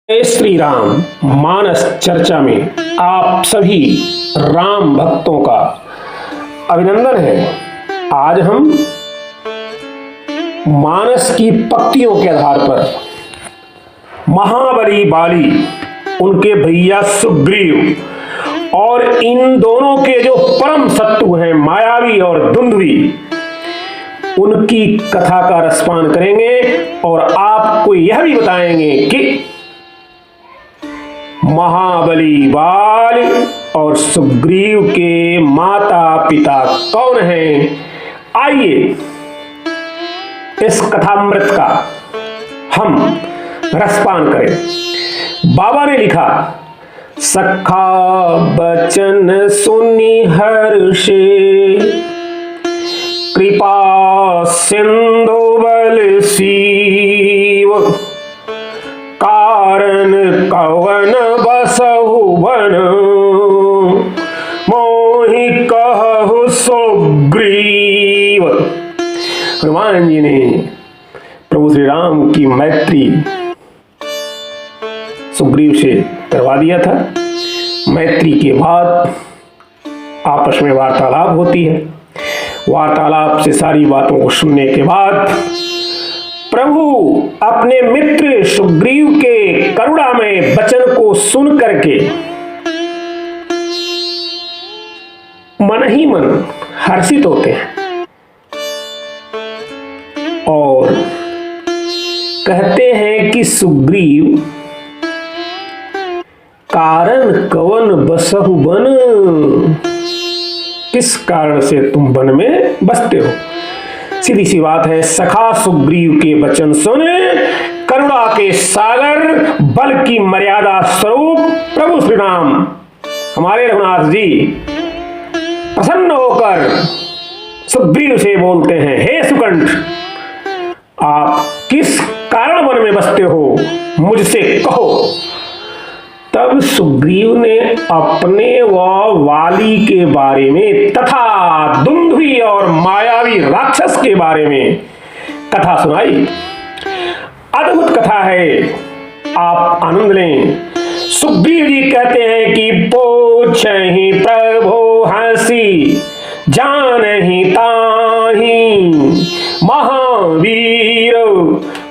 जय श्री राम। मानस चर्चा में आप सभी राम भक्तों का अभिनंदन है। आज हम मानस की पंक्तियों के आधार पर महाबली बाली, उनके भैया सुग्रीव और इन दोनों के जो परम शत्रु हैं मायावी और धुंधवी, उनकी कथा का रसपान करेंगे और आपको यह भी बताएंगे कि महाबली बाल और सुग्रीव के माता पिता कौन हैं। आइए इस कथामृत का हम रसपान करें। बाबा ने लिखा, सखा बचन सुनि हर्षे, कृपा सिंधु बल सीव, कारण कवन बसहु बन, मोहि कहु सुग्रीव। हनुमान जी ने प्रभु श्री राम की मैत्री सुग्रीव से करवा दिया था। मैत्री के बाद आपस में वार्तालाप होती है। वार्तालाप से सारी बातों को सुनने के बाद प्रभु अपने मित्र सुग्रीव के करुणामय वचन को सुन करके मन ही मन हर्षित होते हैं और कहते हैं कि सुग्रीव, कारण कवन बसहु बन, किस कारण से तुम वन में बसते हो। सीधी सी बात है, सखा सुग्रीव के वचन सुन करुणा के सागर बल की मर्यादा स्वरूप प्रभु श्री राम हमारे रघुनाथ जी प्रसन्न होकर सुग्रीव से बोलते हैं, हे सुकंठ, आप किस कारण वन में बसते हो, मुझसे कहो। तब सुग्रीव ने अपने व वाली के बारे में तथा धुंधवी और मायावी राक्षस के बारे में कथा सुनाई। अद्भुत कथा है, आप आनंद लें। सुग्रीव जी कहते हैं कि पूछहि प्रभु हंसी, जानहि ताहि महावीर,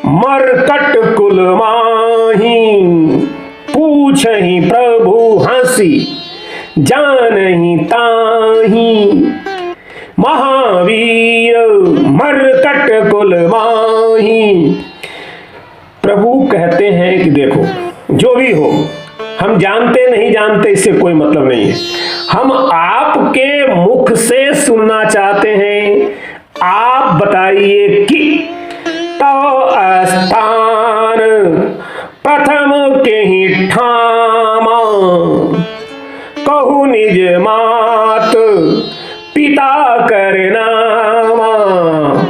मरकट कुल माही। पूछहि प्रभु हंसी, जानहि ताहि महावीर, मरकट कुल माही। प्रभु कहते हैं कि देखो, जो भी हो, हम जानते नहीं जानते इससे कोई मतलब नहीं है। हम आपके मुख से सुनना चाहते हैं। आप बताइए कि तो स्थान प्रथम के ही ठामा, कहु निज मात पिता करनामा।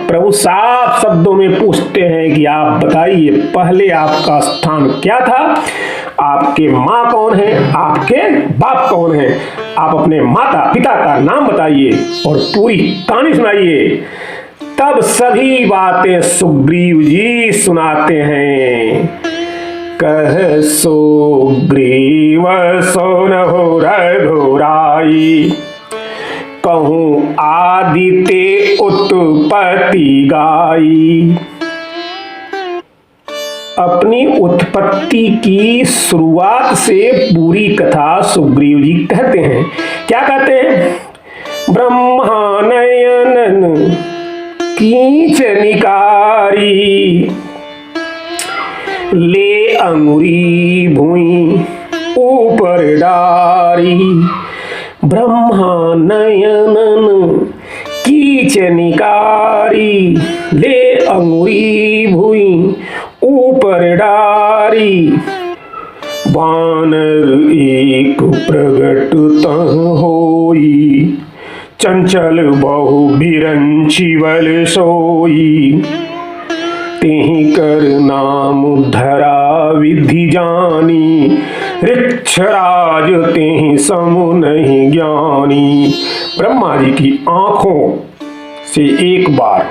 प्रभु साफ शब्दों में पूछते हैं कि आप बताइए, पहले आपका स्थान क्या था, आपके माँ कौन है, आपके बाप कौन है, आप अपने माता पिता का नाम बताइए और पूरी कहानी सुनाइए। तब सभी बातें सुग्रीव जी सुनाते हैं। कह सुग्रीव सुनहु रघुराई, कहूँ आदिते उत्पत्ति गाई। अपनी उत्पत्ति की शुरुआत से पूरी कथा सुग्रीव जी कहते हैं। क्या कहते हैं? ब्रह्मा नयनन कींच निकारी, ले अंगुरी भुई ऊपर डारी। ब्रह्मा नयनन कीच निकारी, ले अंगुरी भुई ऊपर डारी। बानर एक प्रगट तह होई, चंचल बहु बिरंची बल सोई। तेहि कर नाम धरा विधि जानी, ऋक्षराज तेहि समु नहीं ज्ञानी। ब्रह्मा जी की आंखों से एक बार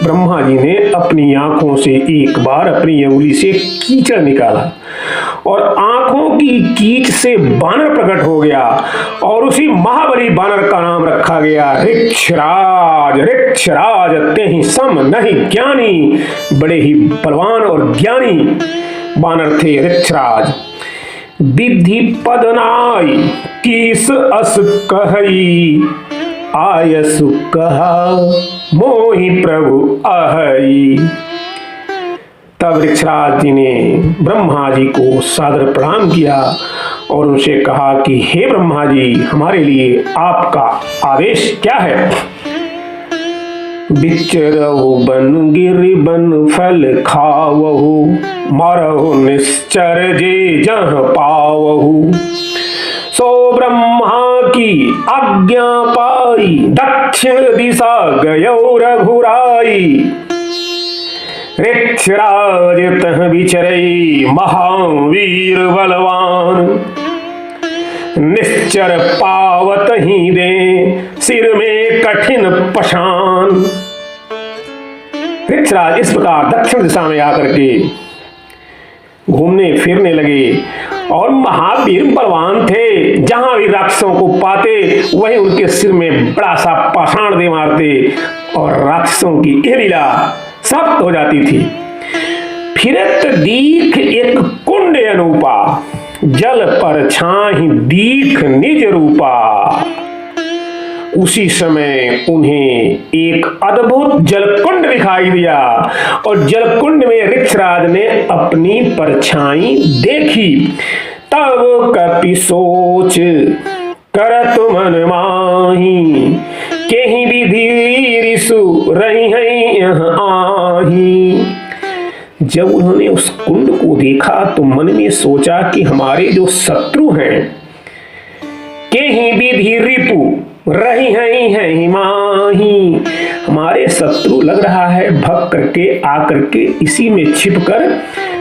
ब्रह्मा जी ने अपनी आंखों से एक बार अपनी अंगुली से कीचड़ निकाला और आंखों की कीच से बानर प्रकट हो गया और उसी महाबली बानर का नाम रखा गया ऋक्षराज। ऋक्षराज तेहि सम नहीं ज्ञानी, बड़े ही बलवान और ज्ञानी बानर थे ऋक्षराज। विधि पदनाई किस अस कहई, आयसु कहा मोहि प्रभु अहई। तब ऋक्षराज जी ने ब्रह्मा जी को सादर प्रणाम किया और उनसे कहा कि हे ब्रह्मा जी, हमारे लिए आपका आदेश क्या है। बिचरहु बन गिरि बन फल खावहु, मारहु निश्चर जे जह पावहु। सो ब्रह्मा की आज्ञा पाई, दक्षिण दिशा गयो रघुराई। ऋक्षराज तह बिचरई, महावीर बलवान। निश्चर पावत ही दे, सिर में कठिन पशान। ऋक्षराज इस प्रकार दक्षिण दिशा में आकर के घूमने फिरने लगे और महावीर बलवान थे। जहां भी राक्षसों को पाते वहीं उनके सिर में बड़ा सा पाषाण दे मारते और राक्षसों की यह लीला समाप्त हो जाती थी। फिरत दीख एक कुंड अनूपा, जल पर छाहि दीख निज रूपा। उसी समय उन्हें एक अद्भुत जलकुंड दिखाई दिया और जलकुंड में ऋक्षराज ने अपनी परछाई देखी। तब कपि सोच करत मन माही, केहि विधि रिसु रही हैं यह आही। जब उन्होंने उस कुंड को देखा तो मन में सोचा कि हमारे जो शत्रु हैं, केहि विधि रिपु रही हैं माही, हमारे शत्रु लग रहा है भग करके आकर के इसी में छिप कर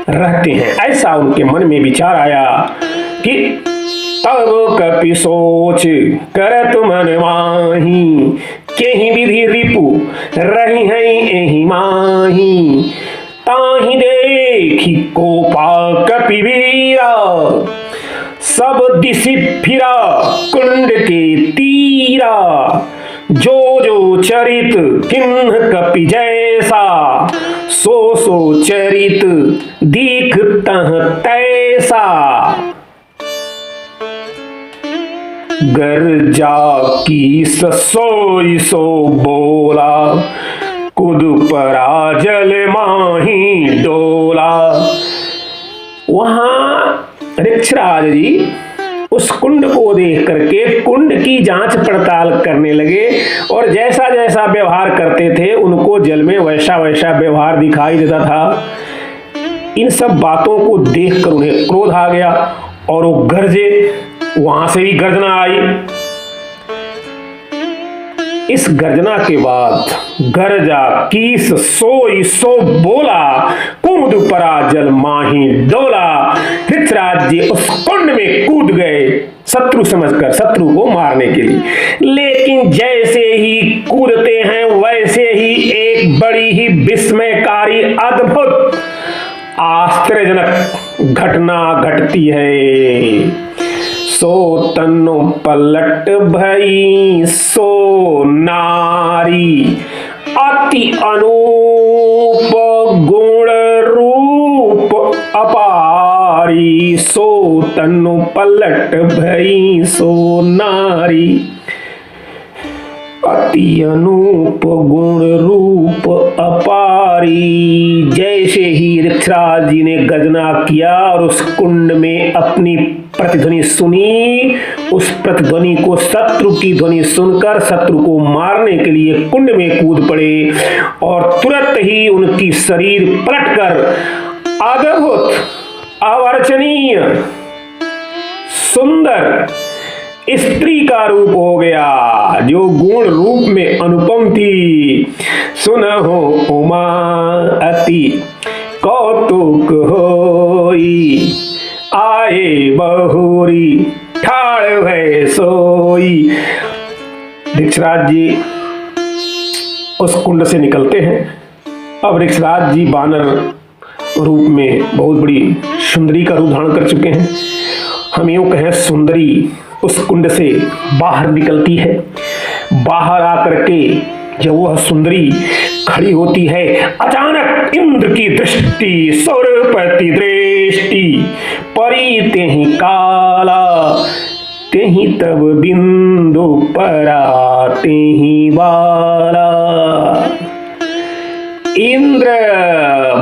रहते हैं। ऐसा उनके मन में विचार आया कि तब कपि सोच करत मन माही, केहि विधि रिपु रही हैं एहि माही। ताहि देखी कोपा कपि वीरा, सब दिशि फिरा कुंड के तीरा। जो जो चरित किन्ह कपि जैसा, सो सो चरित दीख तह तैसा। गर्जा की सोई सो बोला, कुद परा जल माही डोला। वहां ऋक्षराज जी उस कुंड को देख करके कुंड की जांच पड़ताल करने लगे और जैसा जैसा व्यवहार करते थे उनको जल में वैसा वैसा व्यवहार दिखाई देता था। इन सब बातों को देखकर उन्हें क्रोध आ गया और वो गरजे। वहां से भी गर्जना आई। इस गर्जना के बाद गरजा कीस सोई सो बोला, कूद परा जल माही डोला। ऋक्षराज जी उस कुंड में कूद गए शत्रु समझकर, शत्रु को मारने के लिए। लेकिन जैसे ही कूदते हैं वैसे ही एक बड़ी ही विस्मयकारी अद्भुत आश्चर्यजनक घटना घटती है। सो तन्नो पलट भई सो नारी, अति अनूप गुण रूप अपारी। सो तन्नो पलट भई सो नारी, अति अनूप गुण रूप अपारी। जैसे ही ऋक्षराज जी ने गर्जना किया और उस कुंड में अपनी प्रतिध्वनि सुनी, उस प्रतिध्वनि को शत्रु की ध्वनि सुनकर शत्रु को मारने के लिए कुंड में कूद पड़े और तुरंत ही उनकी शरीर पलटकर अद्भुत अवर्चनीय सुंदर स्त्री का रूप हो गया, जो गुण रूप में अनुपम थी। सुनहो उमा अति कौतुक होई, आए बहुरी ठाड़ भय सोई। ऋक्षराज जी उस कुंड से निकलते हैं अब ऋक्षराज जी बानर रूप में बहुत बड़ी सुंदरी का रूप धारण कर चुके हैं। हम यूं कहें सुंदरी उस कुंड से बाहर निकलती है। बाहर आकर के जब वह सुंदरी खड़ी होती है, अचानक इंद्र की दृष्टि सौरपति दृष्टि परी तेहि काला, तेहि तब बिंदु परा तेहि बाला। इंद्र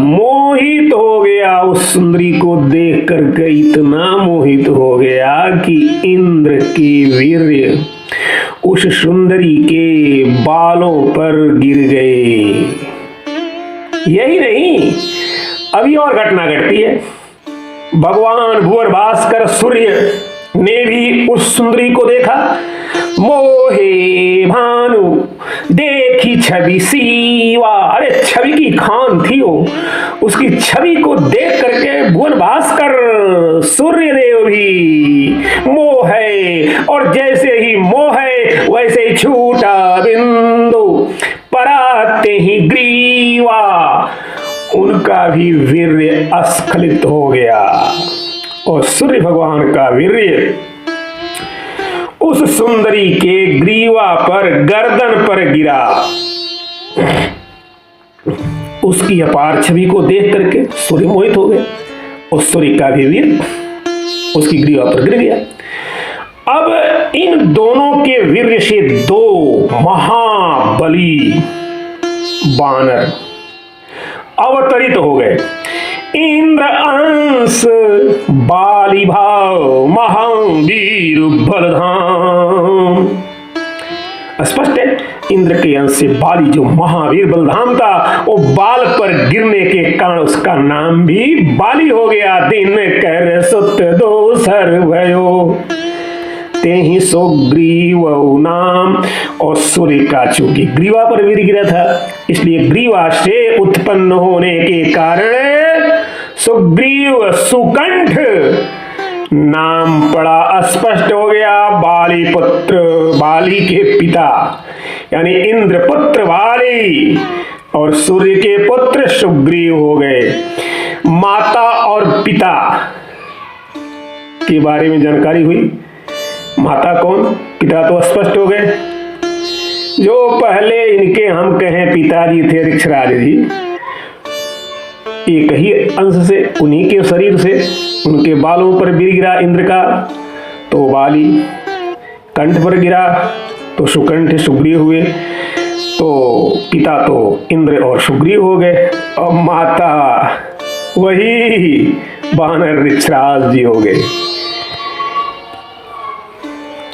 मोहित हो गया, उस सुंदरी को देख करके इतना मोहित हो गया कि इंद्र की वीर्य उस सुंदरी के बालों पर गिर गए। यही नहीं, अभी और घटना घटती है। भगवान भुवर भास्कर सूर्य ने भी उस सुंदरी को देखा। मोहे भानु देखी छवि सीवा, अरे छवि की खान थी वो, उसकी छवि को देख करके भुवन भास्कर सूर्य देव भी मोह है, और जैसे ही मोह है वैसे ही छूटा बिंदु पराते ही ग्रीवा, उनका भी वीर्य अस्खलित हो गया और सूर्य भगवान का वीर्य उस सुंदरी के ग्रीवा पर, गर्दन पर गिरा। उसकी अपार छवि को देख करके सूर्य मोहित हो गए और सूर्य का भी वीर उसकी ग्रीवा पर गिर गया। अब इन दोनों के वीर्य से दो महाबली बानर अवतरित हो गए। इंद्र अंश बाली भाव महावीर बलधाम। स्पष्ट है, इंद्र के अंश से बाली जो महावीर बलधाम था, वो बाल पर गिरने के कारण उसका नाम भी बाली हो गया। दिन कर सुत दो सर भयो तेहि सुग्रीव नाम। और सूर्य का चूंकि ग्रीवा पर वीर गिरा था, इसलिए ग्रीवा से उत्पन्न होने के कारण सुग्रीव सुकंठ नाम पड़ा। स्पष्ट हो गया, बाली पुत्र, बाली के पिता यानी इंद्र पुत्र बाली और सूर्य के पुत्र सुग्रीव हो गए। माता और पिता के बारे में जानकारी हुई। माता कौन, पिता तो स्पष्ट हो गए। जो पहले इनके हम कहें पिताजी थे ऋक्षराज जी, एक ही अंश से, उन्हीं के शरीर से उनके बालों पर वीर गिरा इंद्र का तो बाली, कंठ पर गिरा तो सुकंठ सुग्रीव हुए। तो पिता तो इंद्र और सुग्रीव हो गए और माता वही बानर ऋक्षराज जी हो गए।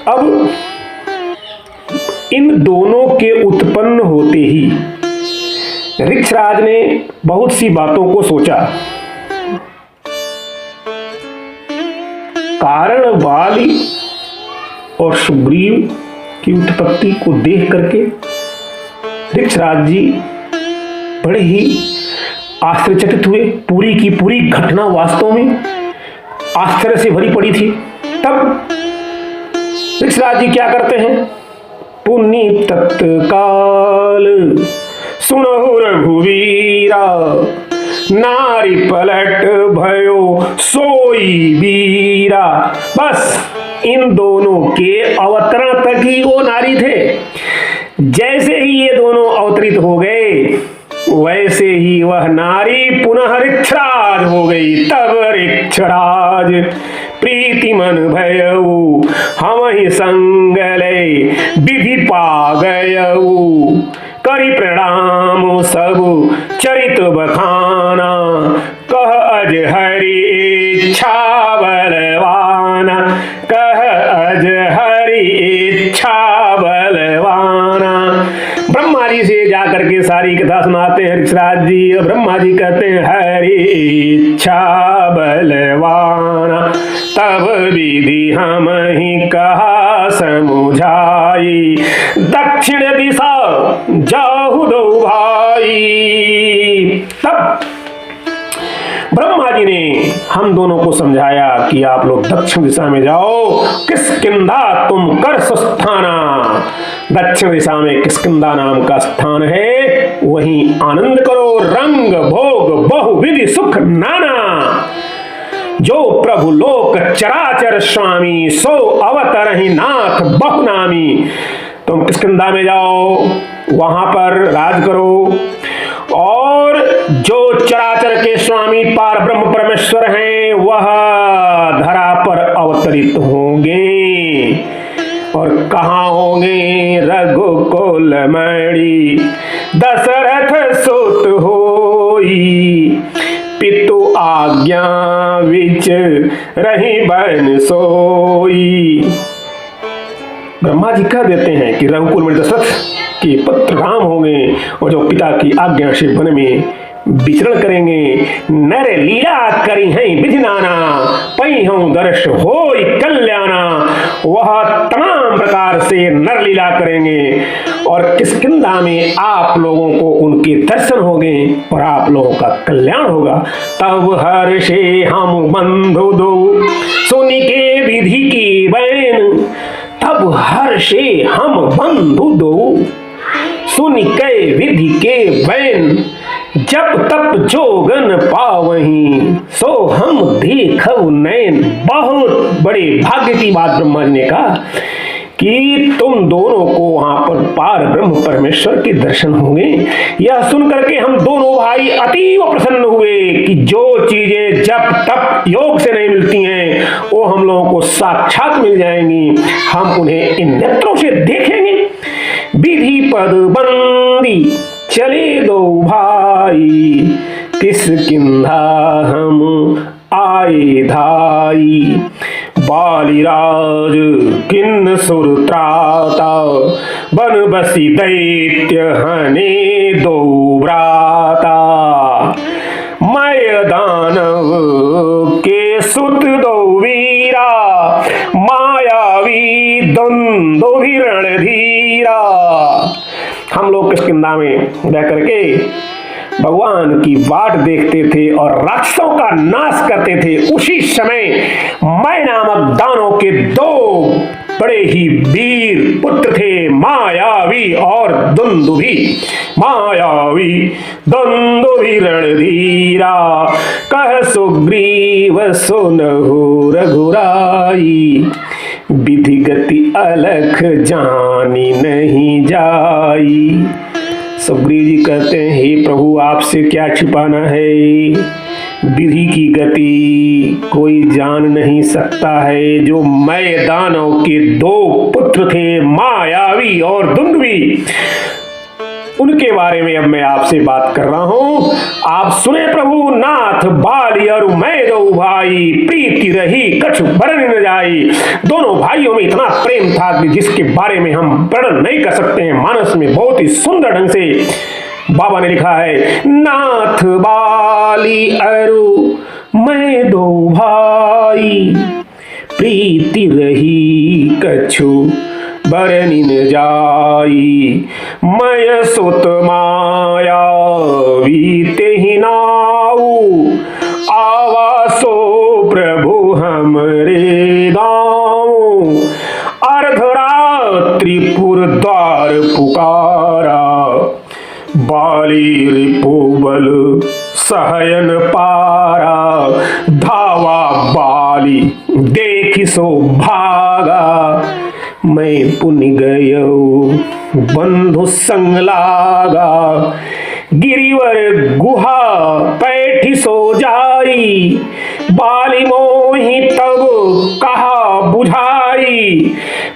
अब इन दोनों के उत्पन्न होते ही ऋक्षराज ने बहुत सी बातों को सोचा। कारण बाली और सुग्रीव की उत्पत्ति को देख करके ऋक्षराज जी बड़े ही आश्चर्यचकित हुए। पूरी की पूरी घटना वास्तव में आश्चर्य से भरी पड़ी थी। तब ऋक्षराज जी क्या करते हैं, पुण्य तत्काल सुनहु रघुवीरा नारी पलट भयो सोई वीरा। बस इन दोनों के अवतरण तक ही वो नारी थे। जैसे ही ये दोनों अवतरित हो गए वैसे ही वह नारी पुनः ऋक्षराज हो गई। तब ऋक्षराज प्रीति मन भयऊ हम ही संगले विधि पा गयऊ। करी प्रणाम सब चरित बखाना कह अज हरि इच्छा बलवाना। कह अज हरि इच्छा बलवाना। ब्रह्मा जी से जाकर के सारी कथा सुनाते हैं ऋक्षराज जी। ब्रह्मा जी कहते हैं हरि इच्छा बलवाना। तब विधि हम ही कहा समुझाई दक्षिण दिशा जाहु दो भाई। तब ब्रह्मा जी ने हम दोनों को समझाया कि आप लोग दक्षिण दिशा में जाओ। किष्किंधा तुम कर सुस्थाना। दक्षिण दिशा में किष्किंधा नाम का स्थान है, वहीं आनंद करो, रंग भोग बहुविधि सुख नाना। जो प्रभु लोक चराचर स्वामी, सो अवतरहि नाथ बहुनामी। तुम किष्किंधा में जाओ, वहां पर राज करो, और जो चराचर के स्वामी पार ब्रह्म परमेश्वर हैं वह धरा पर अवतरित होंगे। और कहाँ होंगे? रघुकुल मणि दशरथ सुत होई, पितु आज्ञा विच रही बन सोई। ब्रह्मा जी कह देते हैं कि रघुकुल में दशरथ के पुत्र राम होंगे, और जो पिता की आज्ञा से वन में विचरण करेंगे। नर लीला करी हैं विधि नाना, पई हूं दर्श होई कल्याणा। वह तमाम प्रकार से नर लीला करेंगे, और किष्किंधा में आप लोगों को उनके दर्शन होंगे और आप लोगों का कल्याण होगा। तब हर्षे हम बंधु दो, सुनि के विधि की बैन। तब हर्षे हम बंधु दो, सुनि के विधि के बैन। जब तप जोगन पावहीं, सो हम देखव नैन। बहुत बड़े भाग्य की बात ब्रह्मा जी ने कहा कि तुम दोनों को वहां पर पार ब्रह्म परमेश्वर के दर्शन होंगे। यह सुन करके हम दोनों भाई अतीव प्रसन्न हुए कि जो चीजें जब तप योग से नहीं मिलती हैं वो हम लोगों को साक्षात मिल जाएंगी। हम उन्हें इन नेत्रों से देखेंगे। विधि पद बंदी चले दो भाई, किष्किंधा हम आए धाई। बालीराज किन्न सुर त्राता, बन बसी दैत्य हने दो भ्राता। मय दानव के सुत दो वीरा, मायावी द्वंद्व रणधीरा। हम लोग किष्किंधा में रह करके भगवान की बाट देखते थे और राक्षसों का नाश करते थे। उसी समय मैं नामक दानों के दो बड़े ही वीर पुत्र थे, मायावी और दुंदुभी। मायावी दुंदुभी रणधीरा, कह सुग्रीव सुनहु रघुराई। विधि गति अलख जानी नहीं जाई। सुग्रीव जी कहते हैं, हे प्रभु आपसे क्या छिपाना है, विधि की गति कोई जान नहीं सकता है। जो मैं दानव के दो पुत्र थे, मायावी और दुंदुभी, उनके बारे में अब मैं आपसे बात कर रहा हूं। आप सुने प्रभु, नाथ बाली और मैं दो भाई, प्रीति रही कछु वर्णन न जाई। दोनों भाइयों में इतना प्रेम था कि जिसके बारे में हम वर्णन नहीं कर सकते हैं। मानस में बहुत ही सुंदर ढंग से बाबा ने लिखा है, नाथ बाली अरु मैं दो भाई, प्रीति रही कछु बरनी न जाई। मय सुत माया वीते ही नाऊ, आवासो प्रभु हमरे गाँव। अर्धरात्रि पुर द्वार पुकारा, बाली रिपुबल सहयन पारा। धावा बाली देखि सो भागा, मैं पुनि गयो बंधु संग लागा। गिरिवर गुहा पैठी सो जाई, बाली मोहि तब कहा बुझाई।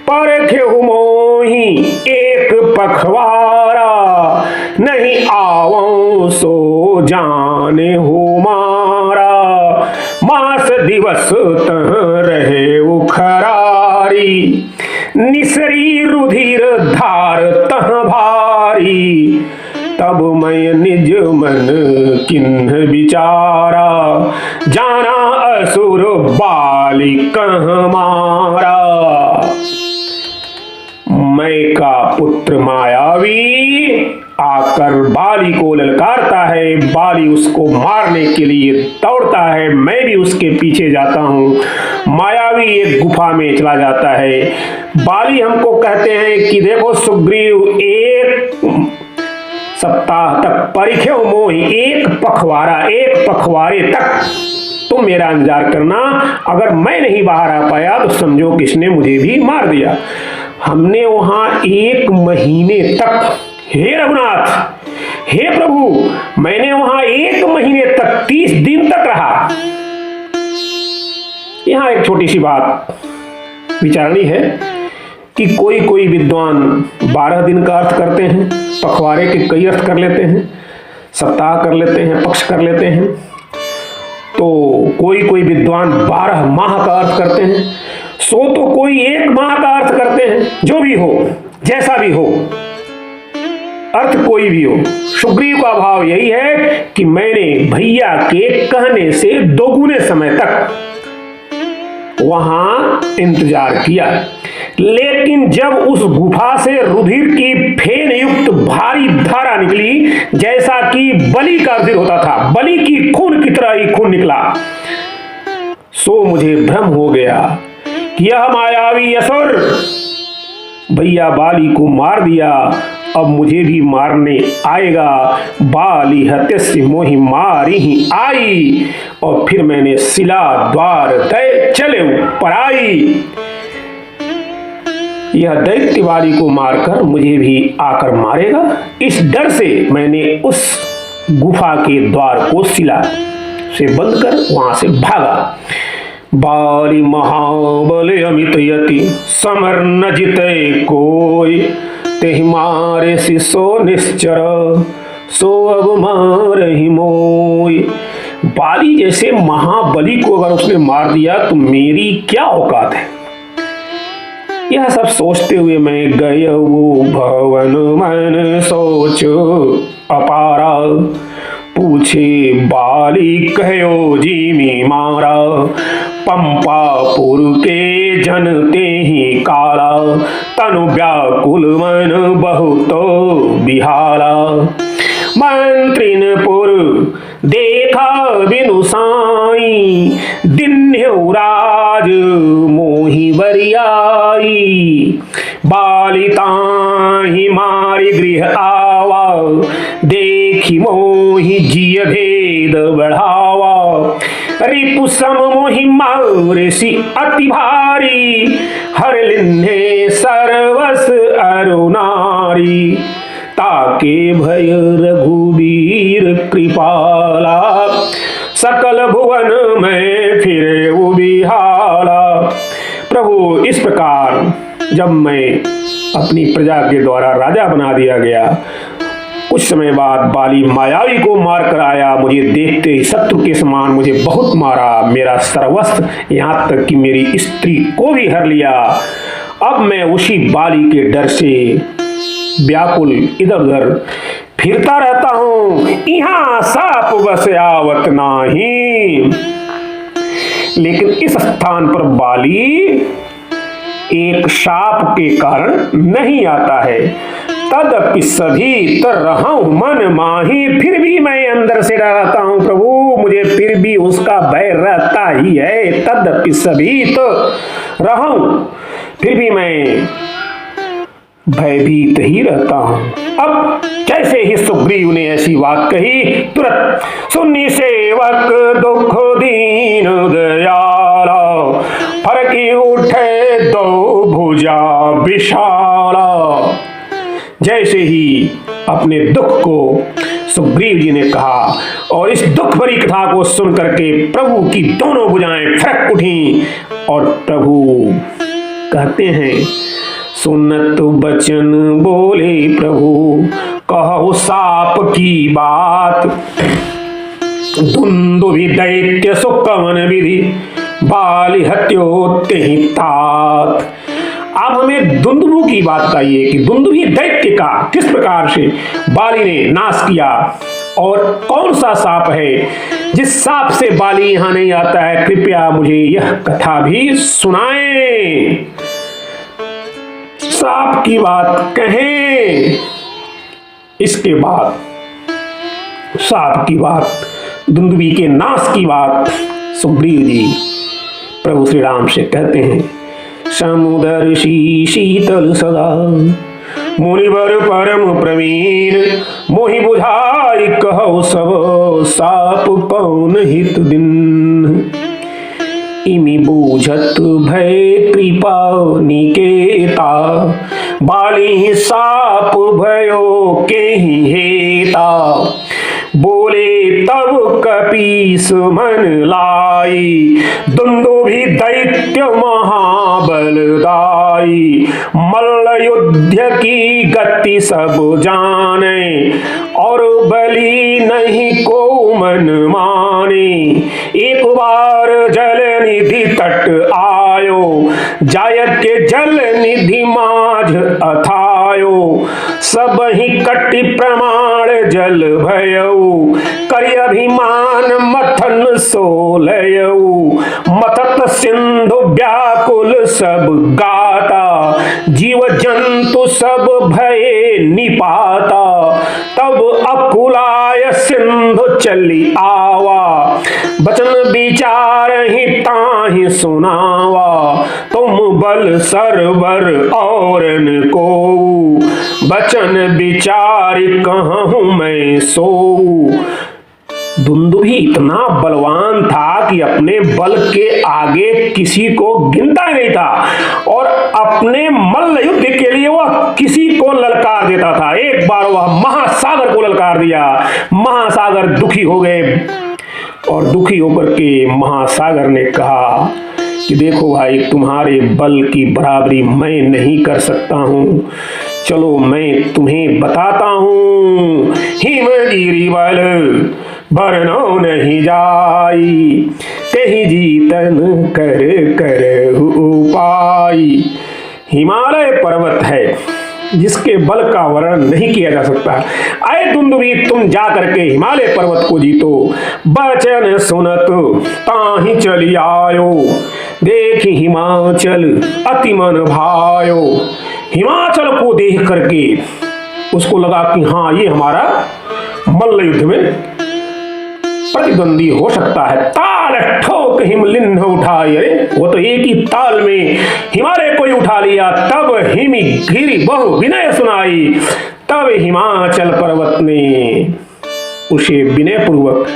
परखेहु मोहि एक पखवारा, नहीं आवो सो जाने हो मारा। मास दिवस तह रहे उखरारी, निसरी रुधिर धार तह भारी। तब मैं निज मन किन्ह विचारा, जाना असुर बाली कह मारा। मैं का पुत्र मायावी आकर बाली को ललकारता है। बाली उसको मारने के लिए दौड़ता है, मैं भी उसके पीछे जाता हूं। मायावी एक गुफा में चला जाता है। बाली हमको कहते हैं कि देखो सुग्रीव, एक सप्ताह तक परिख्यो मोहि, एक पखवारे तक तुम मेरा इंतजार करना। अगर मैं नहीं बाहर आ पाया तो समझो किसने मुझे भी मार दिया। हमने वहां 1 महीने तक, हे रघुनाथ, हे प्रभु, मैंने वहां 1 महीने तक 30 दिन तक रहा। यहां एक छोटी सी बात विचारणी है कि कोई विद्वान 12 दिन का अर्थ करते हैं, पखवारे के कई अर्थ कर लेते हैं, सप्ताह कर लेते हैं, पक्ष कर लेते हैं, तो कोई विद्वान 12 माह का अर्थ करते हैं, तो कोई 1 माह का अर्थ करते हैं। जो भी हो, जैसा भी हो, अर्थ कोई भी हो, सुग्रीव का भाव यही है कि मैंने भैया के कहने से 2 गुने समय तक वहां इंतजार किया। लेकिन जब उस गुफा से रुधिर की फेन युक्त भारी धारा निकली, जैसा कि बलि का रुधिर होता था, बलि की खून की तरह ही खून निकला, सो मुझे भ्रम हो गया कि यह मायावी असुर भैया बाली को मार दिया, अब मुझे भी मारने आएगा। बाली हत्यस्य मोहि मारी ही आई, और फिर मैंने शिला द्वार दय चले पराई। यह दैत्य बाली को मारकर मुझे भी आकर मारेगा, इस डर से मैंने उस गुफा के द्वार को शिला से बंद कर वहां से भागा। बाली महाबल अमित यति, समर न जिते कोई, तेहि मारे सिसो निश्चर, सो अब मारहि मोय। बाली जैसे महाबली को अगर उसने मार दिया तो मेरी क्या औकात है। यह सब सोचते हुए मैं गयो भवन मन सोच अपारा, पूछे बाली कहो जीमी मारा, पंपापुर के जनते ही काला, तनु व्याकुल मन बहुतो बिहारा। मंत्रिनपुर देखा बिनु साई, दिन्हु राज मोहि बरियाई, बालिताहि मारि गृह आवा, देखी मोहि जिय भेद बढ़ावा। रिपु सम मोहि मारिसि अति भारी, हर लिन्हे सर्वस अरुनारी, ताके भय रघुवीर कृपाला, सकल भुवन में फिरे उबिहाला। प्रभु, इस प्रकार जब मैं अपनी प्रजा के द्वारा राजा बना दिया गया, कुछ समय बाद बाली मायावी को मार कर आया। मुझे देखते ही शत्रु के समान मुझे बहुत मारा, मेरा सर्वस्व, यहाँ तक कि मेरी स्त्री को भी हर लिया। अब मैं उसी बाली के डर से व्याकुल इधर उधर फिरता रहता हूं, यहाँ साप बस आवत नाही। लेकिन इस स्थान पर बाली एक शाप के कारण नहीं आता है। तदपि सभी तर रहूं मन माही, फिर भी मैं अंदर से डरता हूं प्रभु, मुझे फिर भी उसका भय रहता ही है। तदपि सभी तो रहूं, फिर भी मैं भयभीत ही रहता हूं। अब जैसे ही सुग्रीव ने ऐसी बात कही, तुरंत सुनी सेवक दुख दीन दयाला, फरकी उठे 2 भुजा विशाला। जैसे ही अपने दुख को सुग्रीव जी ने कहा और इस दुख भरी कथा को सुन करके प्रभु की दोनों भुजाएं फरक उठी, और प्रभु कहते हैं, सुनत बचन बोले प्रभु, कहो साप की बात, दुंदुभि दैत्य सुकवन विधि, बाली हत्यो तेहि तात। अब हमें दुंदुभु की बात बताइए कि दुंदुभि दैत्य का किस प्रकार से बाली ने नाश किया, और कौन सा सांप है जिस सांप से बाली यहां नहीं आता है। कृपया मुझे यह कथा भी सुनाएं। सांप की बात कहें, इसके बाद सांप की बात, दुंदुभि के नाश की बात सुग्रीव जी प्रभु श्री राम से कहते हैं। समुदर्शी शीतल सदा मुनिवर परम प्रवीण मोहि बुझाई कहो सब साप कौन हित दिन। इमि बूझत भय कृपा निकेता बाली साप भयो के हेता। बोले तब कपीस मन लाई दुंदुभि दैत्य महाबलदाई। मल्ल युद्ध की गति सब जाने और बलि नहीं को मन माने। एक बार जल निधि तट आयो जाय के जल निधि माझ अथायो। सब ही कटि प्रमाण जल भयऊ करि अभिमान मथन सोलयऊ। मथत सिंधु व्याकुल सब गाता जीव जंतु सब भये निपाता। तब अकुलाय सिंधु चली आवा बचन विचार ही ताहि सुनावा। तुम बल सरवर और को बचन विचार कहूं मैं सोऊ। दुंदुभि इतना बलवान था कि अपने बल के आगे किसी को गिनता नहीं था और अपने मल्ल युद्ध के लिए वह किसी को ललकार देता था। एक बार वह महासागर को ललकार दिया। महासागर दुखी हो गए और दुखी होकर के महासागर ने कहा कि देखो भाई, तुम्हारे बल की बराबरी मैं नहीं कर सकता हूं। चलो मैं तुम्हें बताता हूं। हिमगिरि बल बरनो नहीं जाई कहीं जीतन कर कर उपाय। हिमालय पर्वत है जिसके बल का वर्णन नहीं किया जा सकता। आए दुंदुभि, तुम जा करके हिमालय पर्वत को जीतो। बचन सुनत ताहि चली आयो देखी हिमाचल अति मन भायो। हिमाचल को देख करके उसको लगा कि हाँ, ये हमारा मल्ल युद्ध में प्रतिद्वंदी हो सकता है। ताल ठोक हिमलिन्ह उठाई। अरे वो तो एक ही ताल में हिमालय को ही उठा लिया। तब हिमगिरि बहु विनय सुनाई। तब हिमाचल पर्वत ने उसे विनय पूर्वक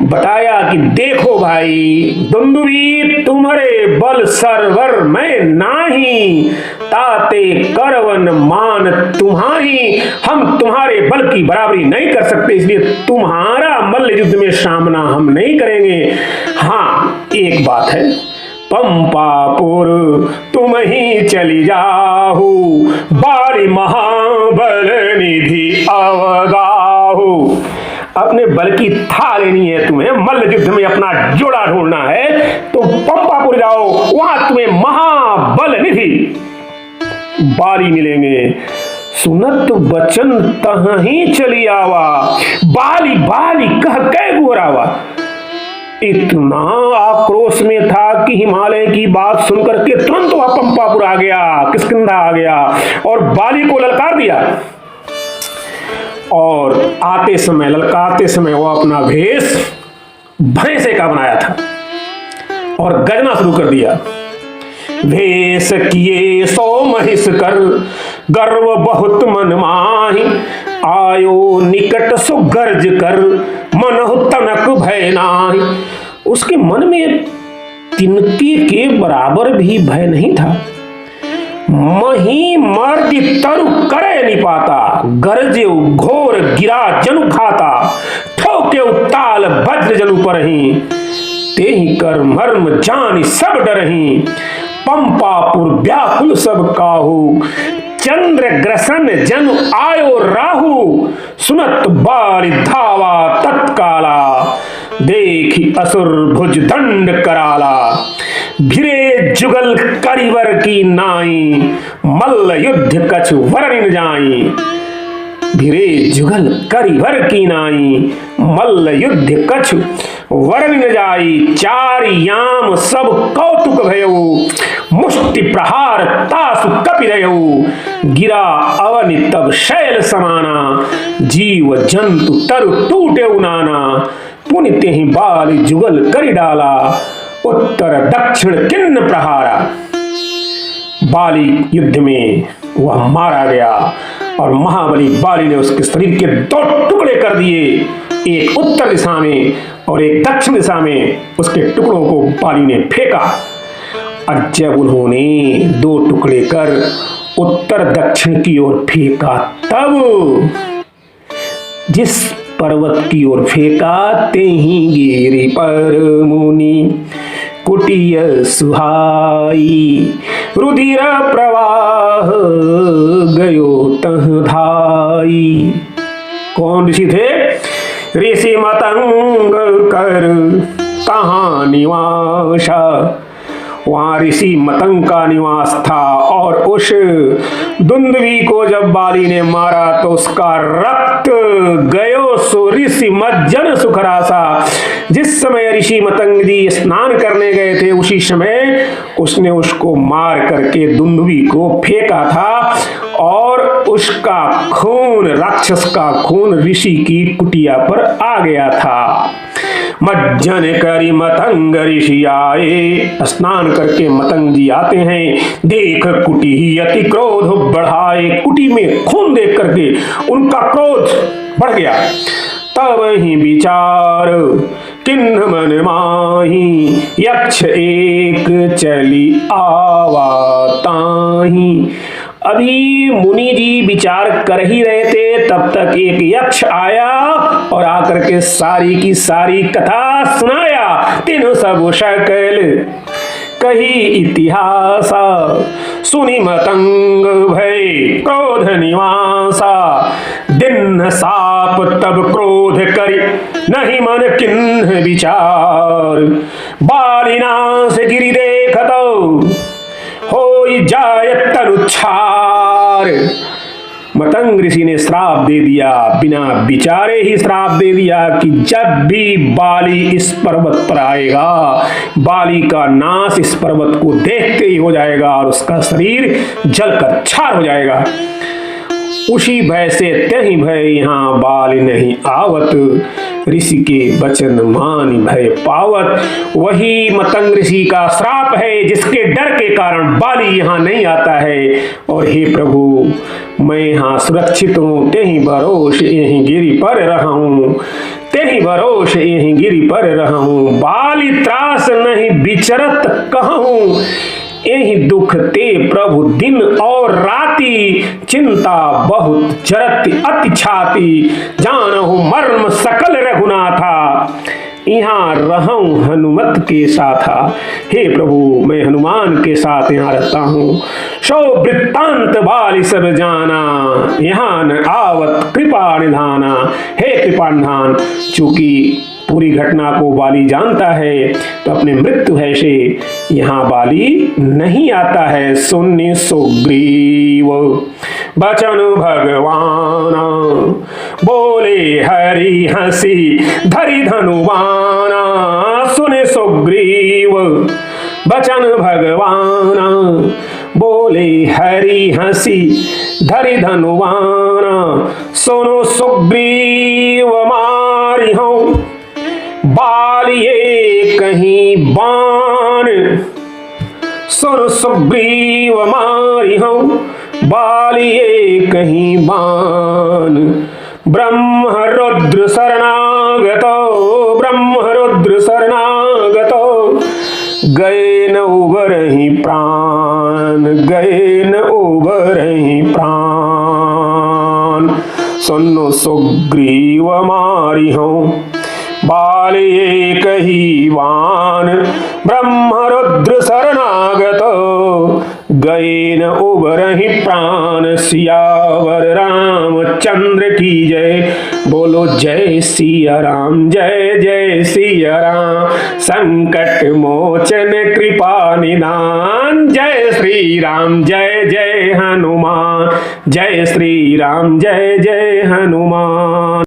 बताया कि देखो भाई दुंदुभि, तुम्हारे बल सरवर मैं नाही ताते करवन मान तुम्हारी। हम तुम्हारे बल की बराबरी नहीं कर सकते, इसलिए तुम्हारा मल्ल युद्ध में सामना हम नहीं करेंगे। हाँ, एक बात है, पंपापुर तुम ही चली जाहु बारी महाबल निधि अवगाहु। अपने बल की था लेनी है तुम्हें, मल्ल युद्ध में अपना जोड़ा ढूंढना है तो पंपापुर जाओ, वहां तुम्हें महाबल निधि बारी मिलेंगे। सुनत बचन तहीं चली आवा बाली बाली कह कै गोरावा। इतना आक्रोश में था कि हिमालय की बात सुनकर के तुरंत वह पंपापुर आ गया, किष्किंधा आ गया और बाली को ललकार दिया। और आते समय, ललकारते समय वो अपना भेष भैंसे का बनाया था और गजना शुरू कर दिया। भेष किए सो महिष कर गर्व बहुत मन माहि। आयो निकट सो गर्ज कर मनहु तनक भय नाही। उसके मन में तिनके के बराबर भी भय नहीं था। मही मर्दि तरु करे निपाता गरजे घोर गिरा जनु खाता। ठोके ताल वज्र जनु परही तेहि कर मर्म जानि सब डरही। पंपापुर व्याकुल सब काहू चंद्र ग्रसन जनु आयो राहु। सुनत बाली धावा तत्काला देखी असुर भुज दंड कराला। भिरे जुगल करिवर की नाई मल्ल युद्ध कछु वर्णिन जाई। भिरे जुगल करिवर की नाई मल्ल युद्ध कछु वर्णिन जाई। चार याम सब कौतुक भयऊ मुष्टि प्रहार तासु कपि रहऊ। गिरा अवनि तब शैल समाना जीव जंतु तरु टूटे नाना। पुनि तेहि बाली जुगल करि डाला उत्तर दक्षिण किन्न प्रहारा। बाली युद्ध में वह मारा गया और महाबली बाली ने उसके शरीर के 2 टुकड़े कर दिए, एक उत्तर दिशा में और एक दक्षिण दिशा में। उसके टुकड़ों को बाली ने फेंका और जब उन्होंने 2 टुकड़े कर उत्तर दक्षिण की ओर फेंका, तब जिस पर्वत की ओर फेंका तेहि गिरि पर मुनि कुटिय सुहाई, रुधिर प्रवाह गयो तह धाई। कौन ऋषि थे? ऋषि मतंग कर कहाँ निवासा, वहां ऋषि मतंग का निवास था। और उस दुंदुभी को जब बाली ने मारा तो उसका रक्त गयो सो ऋषि मज्जन सुखरासा। जिस समय ऋषि मतंग जी स्नान करने गए थे उसी समय उसने उसको मार करके दुंदुभी को फेंका था और उसका खून, राक्षस का खून ऋषि की कुटिया पर आ गया था। मज्जन करी मतंग ऋषि आए, स्नान करके मतंग जी आते हैं, देख कुटी अति क्रोध बढ़ाए। कुटी में खून देख करके उनका क्रोध बढ़ गया। तब ही विचार किन्ह मन माही, यक्ष एक चली आवा ताही। अभी मुनि जी विचार कर ही रहे थे, तब तक एक यक्ष आया और आकर के सारी की सारी कथा सुनाया। तीनों सब शकल कही इतिहासा, सुनि मतंग भय क्रोध निवासा। दिन साप तब क्रोध करी, नहीं मन किन्ह विचार। बालिनाश गिरि देखतो, होई जाय तनुच्छार। मतंग ऋषि ने श्राप दे दिया, बिना विचारे ही श्राप दे दिया कि जब भी बाली इस पर्वत पर आएगा, बाली का नाश इस पर्वत को देखते ही हो जाएगा और उसका शरीर जलकर छार हो जाएगा। उसी भय से तहि भय यहाँ बाली नहीं आवत, ऋषि के वचन मान भय पावत। वही मतंग ऋषि का श्राप है जिसके डर के कारण बाली यहाँ नहीं आता है। और हे प्रभु, मैं यहाँ सुरक्षित हूँ, तेहि भरोस यहीं गिरि पर रहूं, तेहि भरोस यहीं गिरि पर रहूं। बाली त्रास नहीं विचरत कहूं, यही दुख ते प्रभु दिन और राति। चिंता बहुत जरत अति छाती, जानहु मर्म सकल रघुनाथा। यहाँ रहूं हनुमत के साथा, हे प्रभु मैं हनुमान के साथ यहाँ रहता हूँ। सो वृत्तांत बाली सब जाना, यहाँ न आवत कृपा निधाना। हे कृपा निधान, चूंकि पूरी घटना को बाली जानता है तो अपने मृत्यु भय से यहाँ बाली नहीं आता है। सुनि सुग्रीव बचन भगवान, बोले हरि हंसी धरि धनुबाना। सुनि सुग्रीव बचन भगवान, बोले हरि हंसी धरि धनुबाना। सुनो सुग्रीव मारी हूँ बालिए कहीं बाण, सुन सुग्रीव मारी हूँ बालिए कहीं बाण। ब्रह्म रुद्र शरणागतो, ब्रह्म रुद्र शरणागतो, गए न उबरहि प्राण, गए न उबरहि प्राण। सुनो सुग्रीव मारी हूँ बालिए कही वान। ब्रह्म रुद्र शरणागतो, गए न उबरहि प्राण। सियावर रामचंद्र की जय, बोलो जय सिया राम, जय जय सिया राम। संकट मोचन कृपा निदान, जय श्री राम जय जय हनुमान, जय श्री राम जय जय हनुमान।